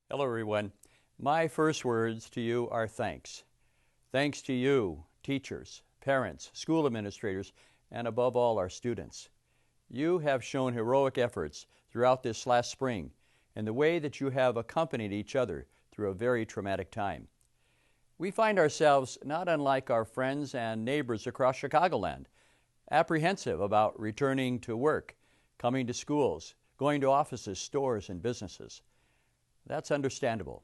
Hello, everyone. My first words to you are thanks. Thanks to you, teachers, parents, school administrators, and above all, our students. You have shown heroic efforts throughout this last spring in the way that you have accompanied each other through a very traumatic time. We find ourselves not unlike our friends and neighbors across Chicagoland, apprehensive about returning to work, coming to schools, going to offices, stores, and businesses. That's understandable.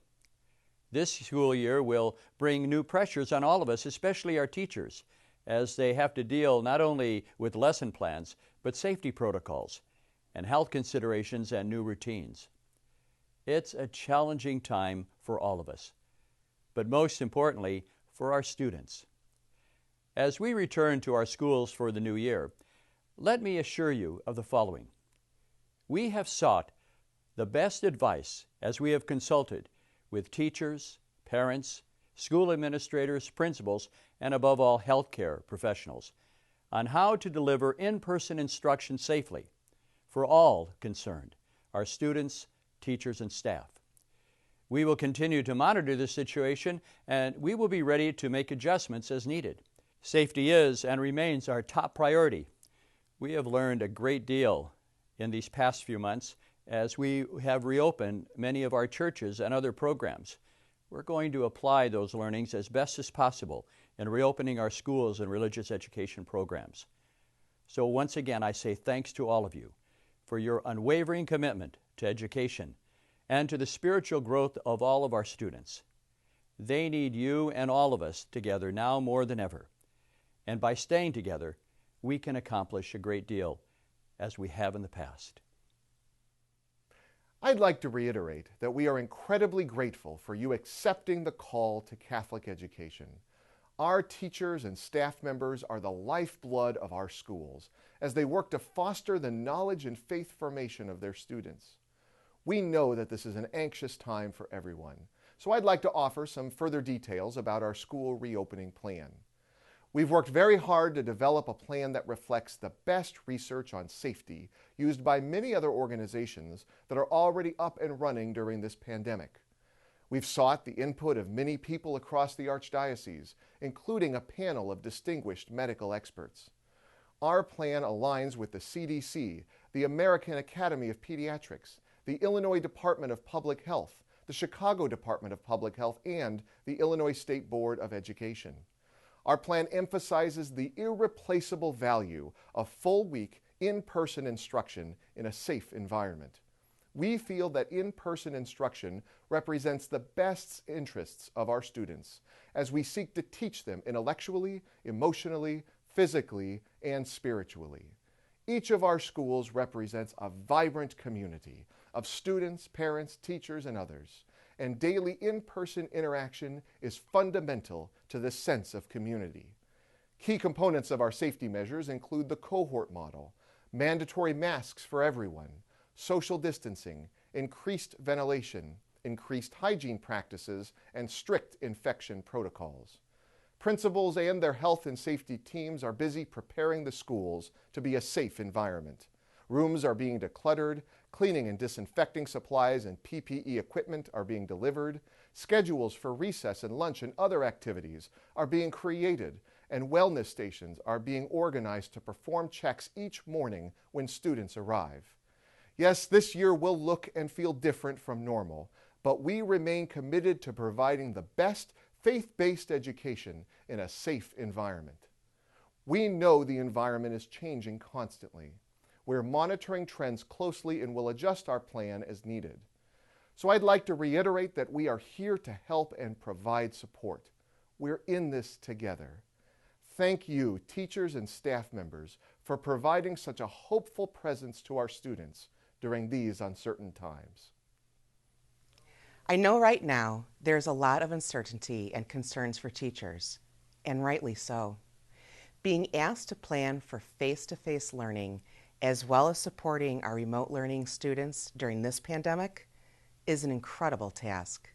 This school year will bring new pressures on all of us, especially our teachers, as they have to deal not only with lesson plans, but safety protocols and health considerations and new routines. It's a challenging time for all of us, but most importantly, for our students. As we return to our schools for the new year, let me assure you of the following. We have sought the best advice as we have consulted with teachers, parents, school administrators, principals, and above all, healthcare professionals on how to deliver in-person instruction safely for all concerned, our students, teachers, and staff. We will continue to monitor the situation, and we will be ready to make adjustments as needed. Safety is and remains our top priority. We have learned a great deal in these past few months as we have reopened many of our churches and other programs. We're going to apply those learnings as best as possible in reopening our schools and religious education programs. So once again, I say thanks to all of you for your unwavering commitment to education and to the spiritual growth of all of our students. They need you and all of us together now more than ever. And by staying together, we can accomplish a great deal as we have in the past. I'd like to reiterate that we are incredibly grateful for you accepting the call to Catholic education. Our teachers and staff members are the lifeblood of our schools as they work to foster the knowledge and faith formation of their students. We know that this is an anxious time for everyone, so I'd like to offer some further details about our school reopening plan. We've worked very hard to develop a plan that reflects the best research on safety used by many other organizations that are already up and running during this pandemic. We've sought the input of many people across the Archdiocese, including a panel of distinguished medical experts. Our plan aligns with the CDC, the American Academy of Pediatrics, the Illinois Department of Public Health, the Chicago Department of Public Health, and the Illinois State Board of Education. Our plan emphasizes the irreplaceable value of full-week in-person instruction in a safe environment. We feel that in-person instruction represents the best interests of our students as we seek to teach them intellectually, emotionally, physically, and spiritually. Each of our schools represents a vibrant community of students, parents, teachers, and others. And daily in-person interaction is fundamental to this sense of community. Key components of our safety measures include the cohort model, mandatory masks for everyone, social distancing, increased ventilation, increased hygiene practices, and strict infection protocols. Principals and their health and safety teams are busy preparing the schools to be a safe environment. Rooms are being decluttered, cleaning and disinfecting supplies and PPE equipment are being delivered, schedules for recess and lunch and other activities are being created, and wellness stations are being organized to perform checks each morning when students arrive. Yes, this year will look and feel different from normal, but we remain committed to providing the best faith-based education in a safe environment. We know the environment is changing constantly. We're monitoring trends closely and will adjust our plan as needed. So I'd like to reiterate that we are here to help and provide support. We're in this together. Thank you, teachers and staff members, for providing such a hopeful presence to our students during these uncertain times. I know right now there's a lot of uncertainty and concerns for teachers, and rightly so. Being asked to plan for face-to-face learning as well as supporting our remote learning students during this pandemic is an incredible task.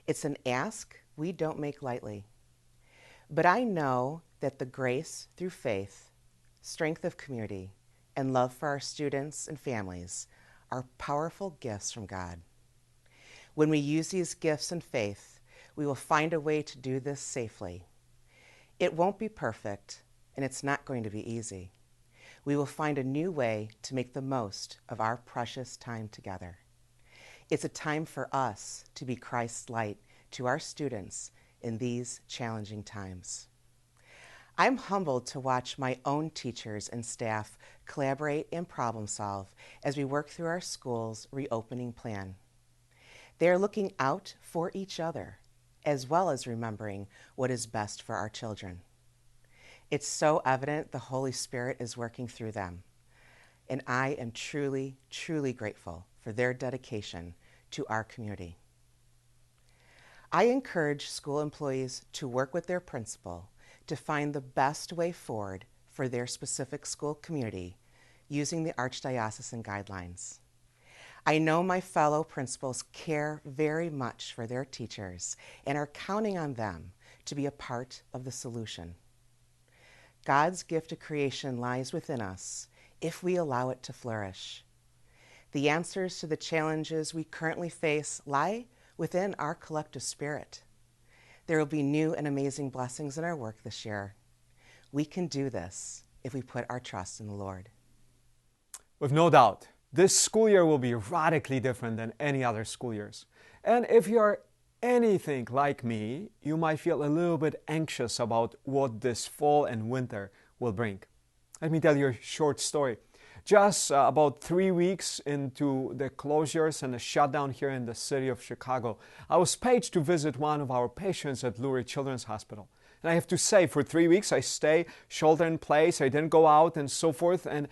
It's an ask we don't make lightly. But I know that the grace through faith, strength of community, and love for our students and families are powerful gifts from God. When we use these gifts in faith, we will find a way to do this safely. It won't be perfect, and it's not going to be easy. We will find a new way to make the most of our precious time together. It's a time for us to be Christ's light to our students in these challenging times. I'm humbled to watch my own teachers and staff collaborate and problem solve as we work through our school's reopening plan. They are looking out for each other, as well as remembering what is best for our children. It's so evident the Holy Spirit is working through them, and I am truly, truly grateful for their dedication to our community. I encourage school employees to work with their principal to find the best way forward for their specific school community using the Archdiocesan guidelines. I know my fellow principals care very much for their teachers and are counting on them to be a part of the solution. God's gift of creation lies within us if we allow it to flourish. The answers to the challenges we currently face lie within our collective spirit. There will be new and amazing blessings in our work this year. We can do this if we put our trust in the Lord. With no doubt, this school year will be radically different than any other school years. And if you're anything like me, you might feel a little bit anxious about what this fall and winter will bring. Let me tell you a short story. Just about 3 weeks into the closures and the shutdown here in the city of Chicago, I was paged to visit one of our patients at Lurie Children's Hospital. And I have to say, for 3 weeks I stayed shelter in place, I didn't go out and so forth, and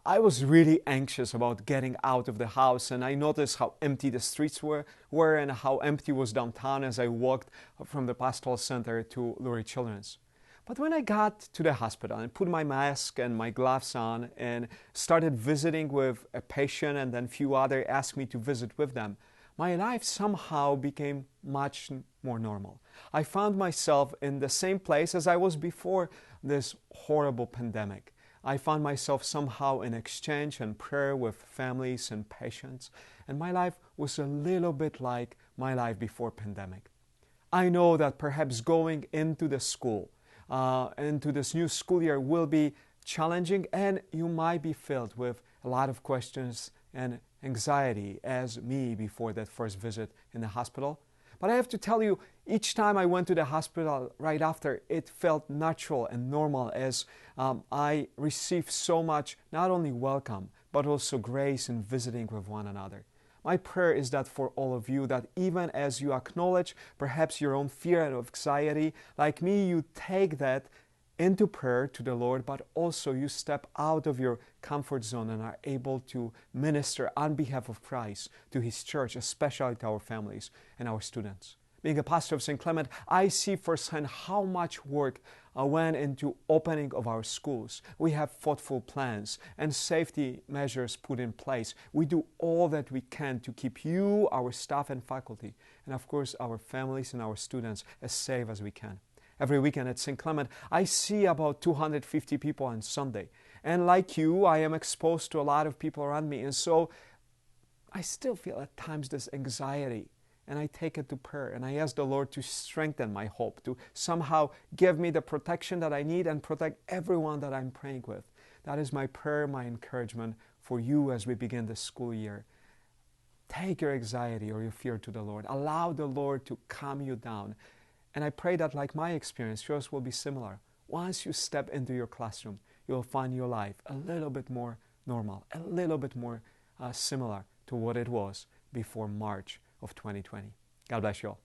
I was really anxious about getting out of the house, and I noticed how empty the streets were and how empty was downtown as I walked from the pastoral center to Lurie Children's. But when I got to the hospital and put my mask and my gloves on and started visiting with a patient and then a few others asked me to visit with them, my life somehow became much more normal. I found myself in the same place as I was before this horrible pandemic. I found myself somehow in exchange and prayer with families and patients, and my life was a little bit like my life before pandemic. I know that perhaps going into the school, into this new school year will be challenging, and you might be filled with a lot of questions and anxiety as me before that first visit in the hospital. But I have to tell you, each time I went to the hospital right after, it felt natural and normal as I received so much, not only welcome, but also grace in visiting with one another. My prayer is that for all of you, that even as you acknowledge perhaps your own fear and anxiety, like me, you take that into prayer to the Lord, but also you step out of your comfort zone and are able to minister on behalf of Christ to His church, especially to our families and our students. Being a pastor of St. Clement, I see firsthand how much work went into opening of our schools. We have thoughtful plans and safety measures put in place. We do all that we can to keep you, our staff and faculty, and of course our families and our students as safe as we can. Every weekend at St. Clement, I see about 250 people on Sunday. And like you, I am exposed to a lot of people around me. And so I still feel at times this anxiety. And I take it to prayer. And I ask the Lord to strengthen my hope, to somehow give me the protection that I need and protect everyone that I'm praying with. That is my prayer, my encouragement for you as we begin this school year. Take your anxiety or your fear to the Lord. Allow the Lord to calm you down. And I pray that, like my experience, yours will be similar. Once you step into your classroom, you'll find your life a little bit more normal, a little bit more similar to what it was before March of 2020. God bless you all.